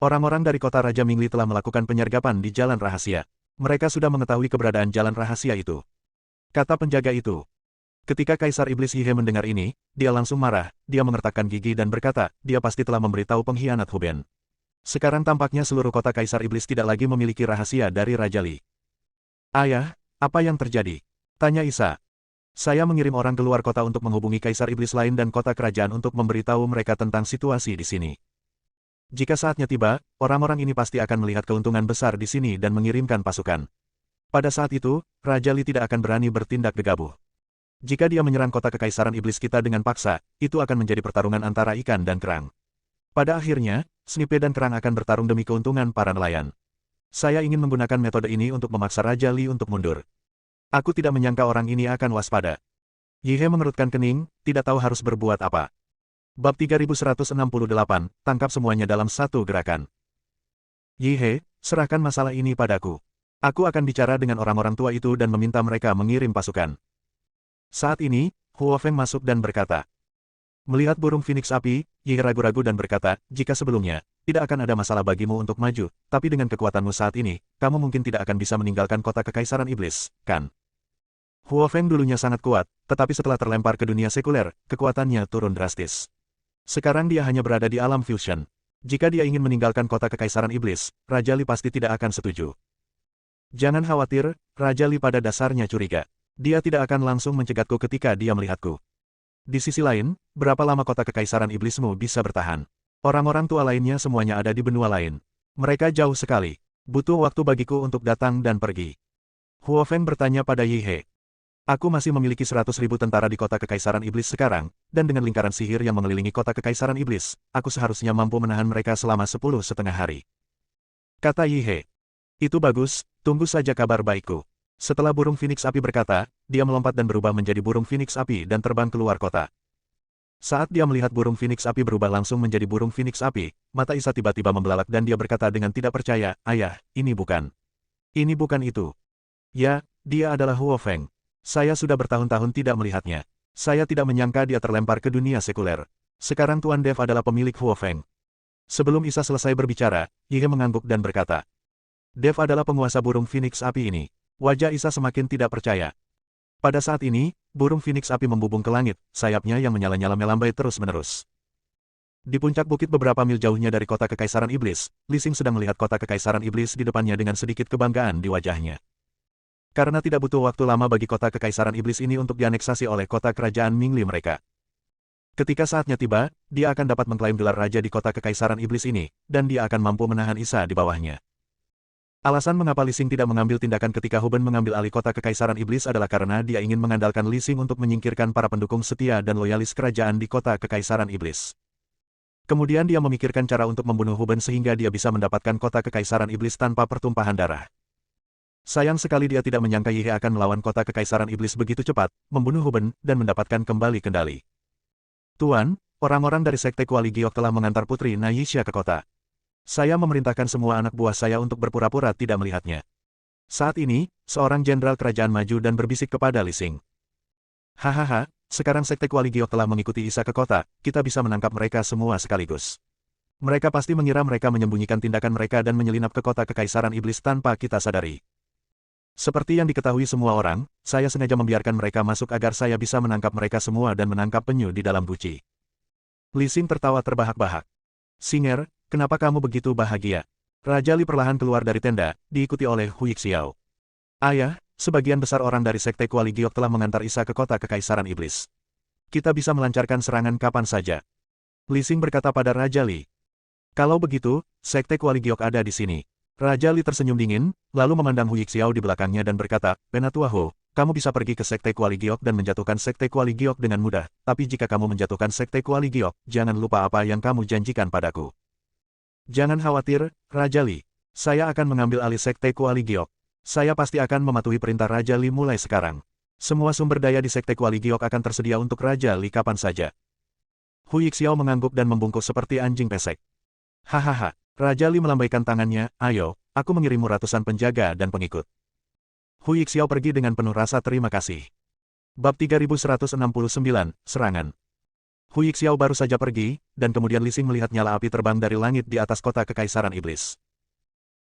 Orang-orang dari kota Raja Mingli telah melakukan penyergapan di jalan rahasia. Mereka sudah mengetahui keberadaan jalan rahasia itu. Kata penjaga itu. Ketika Kaisar Iblis Yihe mendengar ini, dia langsung marah, dia mengertakkan gigi dan berkata, dia pasti telah memberitahu pengkhianat Huben. Sekarang tampaknya seluruh kota Kaisar Iblis tidak lagi memiliki rahasia dari Raja Li. Ayah, apa yang terjadi? Tanya Isa. Saya mengirim orang keluar kota untuk menghubungi Kaisar Iblis lain dan kota kerajaan untuk memberitahu mereka tentang situasi di sini. Jika saatnya tiba, orang-orang ini pasti akan melihat keuntungan besar di sini dan mengirimkan pasukan. Pada saat itu, Raja Li tidak akan berani bertindak gegabah. Jika dia menyerang kota Kekaisaran Iblis kita dengan paksa, itu akan menjadi pertarungan antara ikan dan kerang. Pada akhirnya, Snipe dan kerang akan bertarung demi keuntungan para nelayan. Saya ingin menggunakan metode ini untuk memaksa Raja Li untuk mundur. Aku tidak menyangka orang ini akan waspada. Yihe mengerutkan kening, tidak tahu harus berbuat apa. Bab 3168, tangkap semuanya dalam satu gerakan. Yihe, serahkan masalah ini padaku. Aku akan bicara dengan orang-orang tua itu dan meminta mereka mengirim pasukan. Saat ini, Huo Feng masuk dan berkata. Melihat burung Phoenix api, Yihe ragu-ragu dan berkata, jika sebelumnya, tidak akan ada masalah bagimu untuk maju, tapi dengan kekuatanmu saat ini, kamu mungkin tidak akan bisa meninggalkan kota Kekaisaran Iblis, kan? Huo Feng dulunya sangat kuat, tetapi setelah terlempar ke dunia sekuler, kekuatannya turun drastis. Sekarang dia hanya berada di alam fusion. Jika dia ingin meninggalkan kota Kekaisaran Iblis, Raja Li pasti tidak akan setuju. Jangan khawatir, Raja Li pada dasarnya curiga. Dia tidak akan langsung mencegatku ketika dia melihatku. Di sisi lain, berapa lama kota Kekaisaran Iblismu bisa bertahan? Orang-orang tua lainnya semuanya ada di benua lain. Mereka jauh sekali. Butuh waktu bagiku untuk datang dan pergi. Huo Feng bertanya pada Yihe. Aku masih memiliki 100.000 tentara di kota Kekaisaran Iblis sekarang, dan dengan lingkaran sihir yang mengelilingi kota Kekaisaran Iblis, aku seharusnya mampu menahan mereka selama 10,5 hari. Kata Yihe. Itu bagus, tunggu saja kabar baikku. Setelah burung Phoenix api berkata, dia melompat dan berubah menjadi burung Phoenix api dan terbang keluar kota. Saat dia melihat burung Phoenix api berubah langsung menjadi burung Phoenix api, mata Isa tiba-tiba membelalak dan dia berkata dengan tidak percaya, Ayah, ini bukan. Ini bukan itu. Ya, dia adalah Huo Feng. Saya sudah bertahun-tahun tidak melihatnya. Saya tidak menyangka dia terlempar ke dunia sekuler. Sekarang Tuan Dev adalah pemilik Huo Feng. Sebelum Isa selesai berbicara, Yihe mengangguk dan berkata, Dev adalah penguasa burung Phoenix api ini. Wajah Isa semakin tidak percaya. Pada saat ini, burung Phoenix api membubung ke langit, sayapnya yang menyala-nyala melambai terus-menerus. Di puncak bukit beberapa mil jauhnya dari kota Kekaisaran Iblis, Li Xing sedang melihat kota Kekaisaran Iblis di depannya dengan sedikit kebanggaan di wajahnya. Karena tidak butuh waktu lama bagi kota Kekaisaran Iblis ini untuk dianeksasi oleh kota kerajaan Mingli mereka. Ketika saatnya tiba, dia akan dapat mengklaim gelar raja di kota Kekaisaran Iblis ini, dan dia akan mampu menahan Isa di bawahnya. Alasan mengapa Li Xing tidak mengambil tindakan ketika Huben mengambil alih kota Kekaisaran Iblis adalah karena dia ingin mengandalkan Li Xing untuk menyingkirkan para pendukung setia dan loyalis kerajaan di kota Kekaisaran Iblis. Kemudian dia memikirkan cara untuk membunuh Huben sehingga dia bisa mendapatkan kota Kekaisaran Iblis tanpa pertumpahan darah. Sayang sekali dia tidak menyangka Yihe akan melawan kota Kekaisaran Iblis begitu cepat, membunuh Huben, dan mendapatkan kembali kendali. Tuan, orang-orang dari Sekte Kuali Giok telah mengantar Putri Nayisha ke kota. Saya memerintahkan semua anak buah saya untuk berpura-pura tidak melihatnya. Saat ini, seorang jenderal kerajaan maju dan berbisik kepada Li Xing. Hahaha, Sekarang Sekte Kuali Giok telah mengikuti Isa ke kota, kita bisa menangkap mereka semua sekaligus. Mereka pasti mengira mereka menyembunyikan tindakan mereka dan menyelinap ke kota Kekaisaran Iblis tanpa kita sadari. Seperti yang diketahui semua orang, saya sengaja membiarkan mereka masuk agar saya bisa menangkap mereka semua dan menangkap penyu di dalam guci. Li Xin tertawa terbahak-bahak. Singer, kenapa kamu begitu bahagia? Raja Li perlahan keluar dari tenda, diikuti oleh Hu Yixiao. Ayah, sebagian besar orang dari Sekte Kuali Giok telah mengantar Isa ke kota Kekaisaran Iblis. Kita bisa melancarkan serangan kapan saja. Li Xin berkata pada Raja Li. Kalau begitu, Sekte Kuali Giok ada di sini. Raja Li tersenyum dingin, lalu memandang Hu Yixiao di belakangnya dan berkata, Penatua Ho, kamu bisa pergi ke Sekte Kuali Giok dan menjatuhkan Sekte Kuali Giok dengan mudah, tapi jika kamu menjatuhkan Sekte Kuali Giok, jangan lupa apa yang kamu janjikan padaku. Jangan khawatir, Raja Li. Saya akan mengambil alih Sekte Kuali Giok. Saya pasti akan mematuhi perintah Raja Li mulai sekarang. Semua sumber daya di Sekte Kuali Giok akan tersedia untuk Raja Li kapan saja. Hu Yixiao mengangguk dan membungkuk seperti anjing pesek. Hahaha, Raja Li melambaikan tangannya, ayo, aku mengirimmu ratusan penjaga dan pengikut. Hu Yixiao pergi dengan penuh rasa terima kasih. Bab 3169, Serangan. Hu Yixiao baru saja pergi, dan kemudian Li Xin melihat nyala api terbang dari langit di atas kota Kekaisaran Iblis.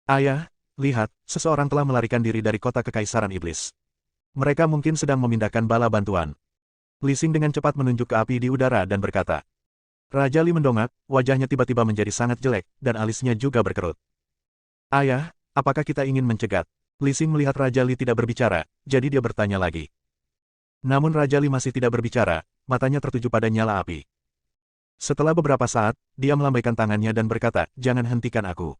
Ayah, lihat, seseorang telah melarikan diri dari kota Kekaisaran Iblis. Mereka mungkin sedang memindahkan bala bantuan. Li Xin dengan cepat menunjuk ke api di udara dan berkata. Raja Li mendongak, wajahnya tiba-tiba menjadi sangat jelek, dan alisnya juga berkerut. Ayah, apakah kita ingin mencegat? Li Xin melihat Raja Li tidak berbicara, jadi dia bertanya lagi. Namun Raja Li masih tidak berbicara, matanya tertuju pada nyala api. Setelah beberapa saat, dia melambaikan tangannya dan berkata, jangan hentikan aku.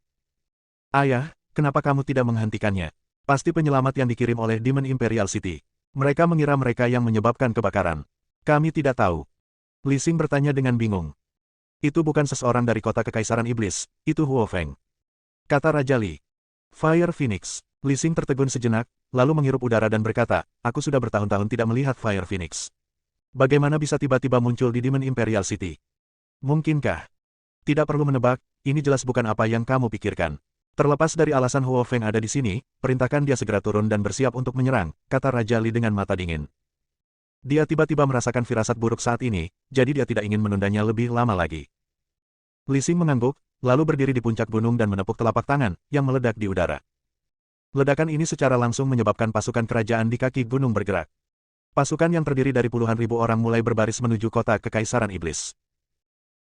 Ayah, kenapa kamu tidak menghentikannya? Pasti penyelamat yang dikirim oleh Demon Imperial City. Mereka mengira mereka yang menyebabkan kebakaran. Kami tidak tahu. Li Xin bertanya dengan bingung. Itu bukan seseorang dari kota Kekaisaran Iblis, itu Huo Feng. Kata Raja Li. Fire Phoenix. Li Xin tertegun sejenak, lalu menghirup udara dan berkata, aku sudah bertahun-tahun tidak melihat Fire Phoenix. Bagaimana bisa tiba-tiba muncul di Demon Imperial City? Mungkinkah? Tidak perlu menebak, ini jelas bukan apa yang kamu pikirkan. Terlepas dari alasan Huo Feng ada di sini, perintahkan dia segera turun dan bersiap untuk menyerang, kata Raja Li dengan mata dingin. Dia tiba-tiba merasakan firasat buruk saat ini, jadi dia tidak ingin menundanya lebih lama lagi. Li Xin mengangguk, lalu berdiri di puncak gunung dan menepuk telapak tangan, yang meledak di udara. Ledakan ini secara langsung menyebabkan pasukan kerajaan di kaki gunung bergerak. Pasukan yang terdiri dari puluhan ribu orang mulai berbaris menuju kota Kekaisaran Iblis.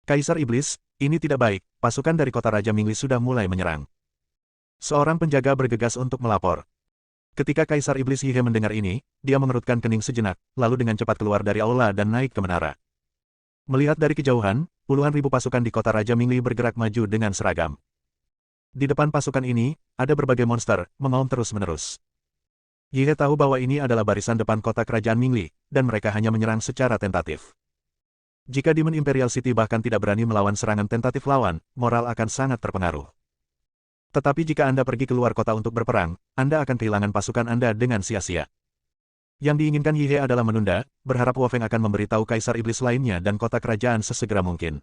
Kaisar Iblis, ini tidak baik, pasukan dari kota Raja Mingli sudah mulai menyerang. Seorang penjaga bergegas untuk melapor. Ketika Kaisar Iblis Yihe mendengar ini, dia mengerutkan kening sejenak, lalu dengan cepat keluar dari aula dan naik ke menara. Melihat dari kejauhan, puluhan ribu pasukan di kota Raja Mingli bergerak maju dengan seragam. Di depan pasukan ini, ada berbagai monster, mengaum terus-menerus. Yihe tahu bahwa ini adalah barisan depan kota kerajaan Mingli, dan mereka hanya menyerang secara tentatif. Jika Demon Imperial City bahkan tidak berani melawan serangan tentatif lawan, moral akan sangat terpengaruh. Tetapi jika Anda pergi keluar kota untuk berperang, Anda akan kehilangan pasukan Anda dengan sia-sia. Yang diinginkan Yihe adalah menunda, berharap Huo Feng akan memberitahu Kaisar Iblis lainnya dan kota kerajaan sesegera mungkin.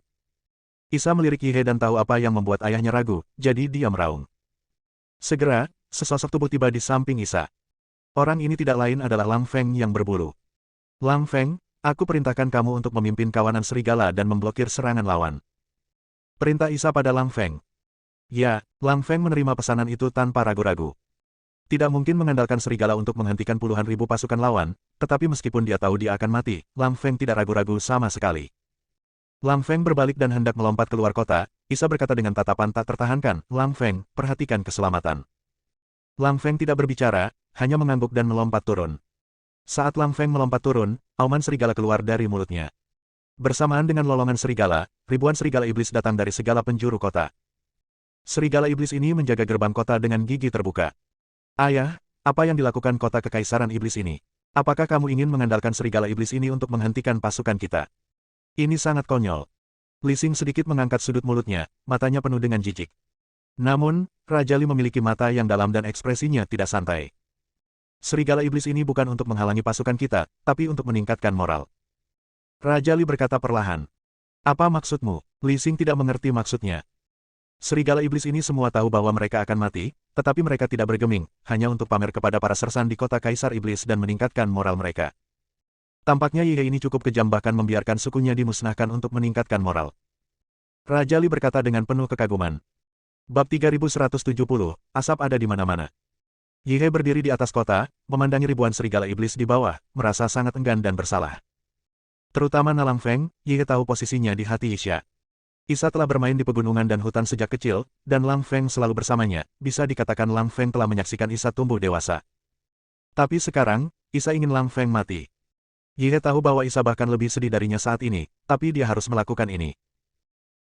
Isa melirik Yihe dan tahu apa yang membuat ayahnya ragu, jadi dia meraung. Segera, sesosok tubuh tiba di samping Isa. Orang ini tidak lain adalah Lang Feng yang berbulu. Lang Feng, aku perintahkan kamu untuk memimpin kawanan serigala dan memblokir serangan lawan. Perintah Isa pada Lang Feng. Ya, Lang Feng menerima pesanan itu tanpa ragu-ragu. Tidak mungkin mengandalkan serigala untuk menghentikan puluhan ribu pasukan lawan, tetapi meskipun dia tahu dia akan mati, Lang Feng tidak ragu-ragu sama sekali. Lang Feng berbalik dan hendak melompat keluar kota, Isa berkata dengan tatapan tak tertahankan, Lang Feng, perhatikan keselamatan. Lang Feng tidak berbicara, hanya mengangguk dan melompat turun. Saat Lang Feng melompat turun, auman serigala keluar dari mulutnya. Bersamaan dengan lolongan serigala, ribuan serigala iblis datang dari segala penjuru kota. Serigala iblis ini menjaga gerbang kota dengan gigi terbuka. Ayah, apa yang dilakukan kota Kekaisaran Iblis ini? Apakah kamu ingin mengandalkan serigala iblis ini untuk menghentikan pasukan kita? Ini sangat konyol. Li Xin sedikit mengangkat sudut mulutnya, matanya penuh dengan jijik. Namun, Raja Li memiliki mata yang dalam dan ekspresinya tidak santai. Serigala iblis ini bukan untuk menghalangi pasukan kita, tapi untuk meningkatkan moral. Raja Li berkata perlahan. Apa maksudmu? Li Xin tidak mengerti maksudnya. Serigala iblis ini semua tahu bahwa mereka akan mati, tetapi mereka tidak bergeming, hanya untuk pamer kepada para sersan di kota Kaisar Iblis dan meningkatkan moral mereka. Tampaknya Yi He ini cukup kejam bahkan membiarkan sukunya dimusnahkan untuk meningkatkan moral. Raja Li berkata dengan penuh kekaguman. Bab 3170, asap ada di mana-mana. Yi He berdiri di atas kota, memandangi ribuan serigala iblis di bawah, merasa sangat enggan dan bersalah. Terutama Nalang Feng, Yi He tahu posisinya di hati Isha. Isa telah bermain di pegunungan dan hutan sejak kecil, dan Lang Feng selalu bersamanya, bisa dikatakan Lang Feng telah menyaksikan Isa tumbuh dewasa. Tapi sekarang, Isa ingin Lang Feng mati. Yi He tahu bahwa Isa bahkan lebih sedih darinya saat ini, tapi dia harus melakukan ini.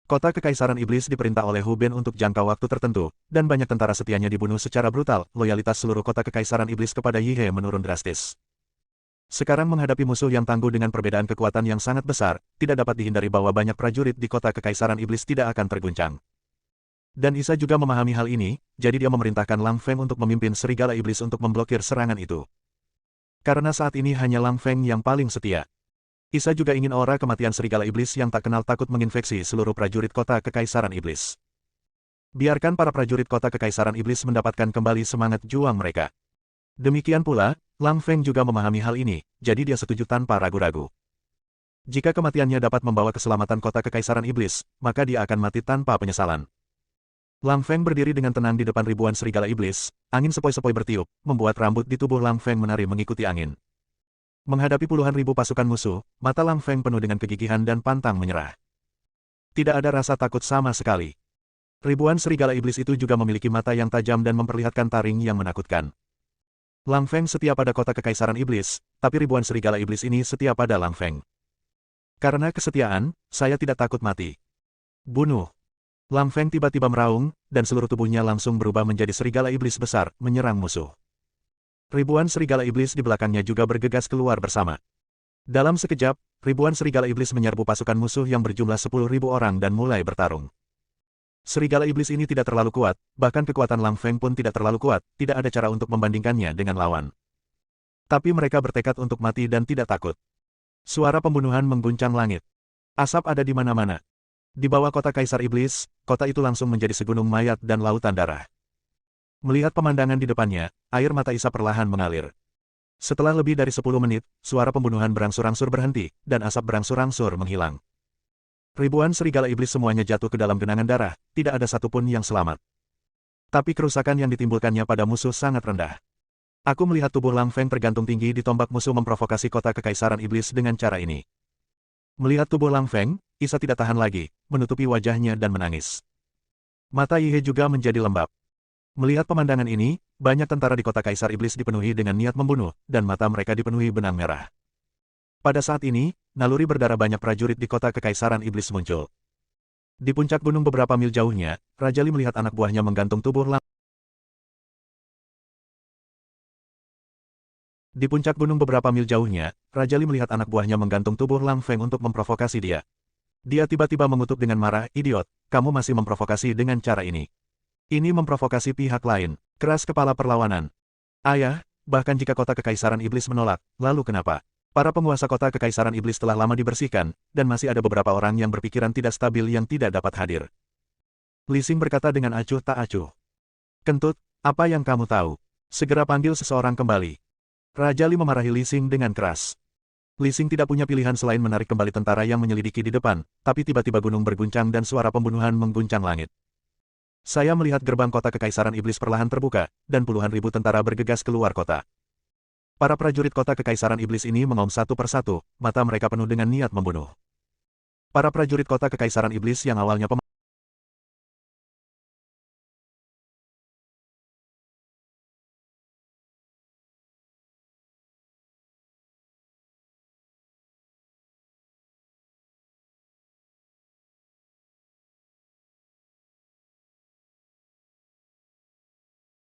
Kota Kekaisaran Iblis diperintah oleh Hu Ben untuk jangka waktu tertentu, dan banyak tentara setianya dibunuh secara brutal. Loyalitas seluruh kota Kekaisaran Iblis kepada Yi He menurun drastis. Sekarang menghadapi musuh yang tangguh dengan perbedaan kekuatan yang sangat besar, tidak dapat dihindari bahwa banyak prajurit di kota Kekaisaran Iblis tidak akan terguncang. Dan Isa juga memahami hal ini, jadi dia memerintahkan Lang Feng untuk memimpin serigala iblis untuk memblokir serangan itu. Karena saat ini hanya Lang Feng yang paling setia. Isa juga ingin aura kematian serigala iblis yang tak kenal takut menginfeksi seluruh prajurit kota Kekaisaran Iblis. Biarkan para prajurit kota Kekaisaran Iblis mendapatkan kembali semangat juang mereka. Demikian pula, Lang Feng juga memahami hal ini, jadi dia setuju tanpa ragu-ragu. Jika kematiannya dapat membawa keselamatan kota Kekaisaran Iblis, maka dia akan mati tanpa penyesalan. Lang Feng berdiri dengan tenang di depan ribuan serigala iblis, angin sepoi-sepoi bertiup, membuat rambut di tubuh Lang Feng menari mengikuti angin. Menghadapi puluhan ribu pasukan musuh, mata Lang Feng penuh dengan kegigihan dan pantang menyerah. Tidak ada rasa takut sama sekali. Ribuan serigala iblis itu juga memiliki mata yang tajam dan memperlihatkan taring yang menakutkan. Lang Feng setia pada kota Kekaisaran Iblis, tapi ribuan serigala iblis ini setia pada Lang Feng. Karena kesetiaan, saya tidak takut mati. Bunuh. Lang Feng tiba-tiba meraung, dan seluruh tubuhnya langsung berubah menjadi serigala iblis besar, menyerang musuh. Ribuan serigala iblis di belakangnya juga bergegas keluar bersama. Dalam sekejap, ribuan serigala iblis menyerbu pasukan musuh yang berjumlah 10.000 orang dan mulai bertarung. Serigala iblis ini tidak terlalu kuat, bahkan kekuatan Lang Feng pun tidak terlalu kuat, tidak ada cara untuk membandingkannya dengan lawan. Tapi mereka bertekad untuk mati dan tidak takut. Suara pembunuhan mengguncang langit. Asap ada di mana-mana. Di bawah kota Kaisar Iblis, kota itu langsung menjadi segunung mayat dan lautan darah. Melihat pemandangan di depannya, air mata Isa perlahan mengalir. Setelah lebih dari 10 menit, suara pembunuhan berangsur-angsur berhenti, dan asap berangsur-angsur menghilang. Ribuan serigala iblis semuanya jatuh ke dalam genangan darah, tidak ada satupun yang selamat. Tapi kerusakan yang ditimbulkannya pada musuh sangat rendah. Aku melihat tubuh Lang Feng tergantung tinggi di tombak musuh memprovokasi kota Kekaisaran Iblis dengan cara ini. Melihat tubuh Lang Feng, Isa tidak tahan lagi, menutupi wajahnya dan menangis. Mata Yi He juga menjadi lembab. Melihat pemandangan ini, banyak tentara di kota Kaisar Iblis dipenuhi dengan niat membunuh, dan mata mereka dipenuhi benang merah. Pada saat ini, naluri berdarah banyak prajurit di kota Kekaisaran Iblis muncul. Di puncak gunung beberapa mil jauhnya, Raja Li melihat anak buahnya menggantung tubuh Lang. Di puncak gunung beberapa mil jauhnya, Raja Li melihat anak buahnya menggantung tubuh Lang Feng untuk memprovokasi dia. Dia tiba-tiba mengutuk dengan marah, "Idiot, kamu masih memprovokasi dengan cara ini. Ini memprovokasi pihak lain, keras kepala perlawanan. Ayah, bahkan jika kota Kekaisaran Iblis menolak, lalu kenapa? Para penguasa kota Kekaisaran Iblis telah lama dibersihkan, dan masih ada beberapa orang yang berpikiran tidak stabil yang tidak dapat hadir." Li Xing berkata dengan acuh tak acuh. "Kentut, apa yang kamu tahu? Segera panggil seseorang kembali." Raja Li memarahi Li Xing dengan keras. Li Xing tidak punya pilihan selain menarik kembali tentara yang menyelidiki di depan, tapi tiba-tiba gunung berguncang dan suara pembunuhan mengguncang langit. Saya melihat gerbang kota Kekaisaran Iblis perlahan terbuka, dan puluhan ribu tentara bergegas keluar kota. Para prajurit kota Kekaisaran Iblis ini mengaum satu persatu, mata mereka penuh dengan niat membunuh. Para prajurit kota Kekaisaran Iblis yang awalnya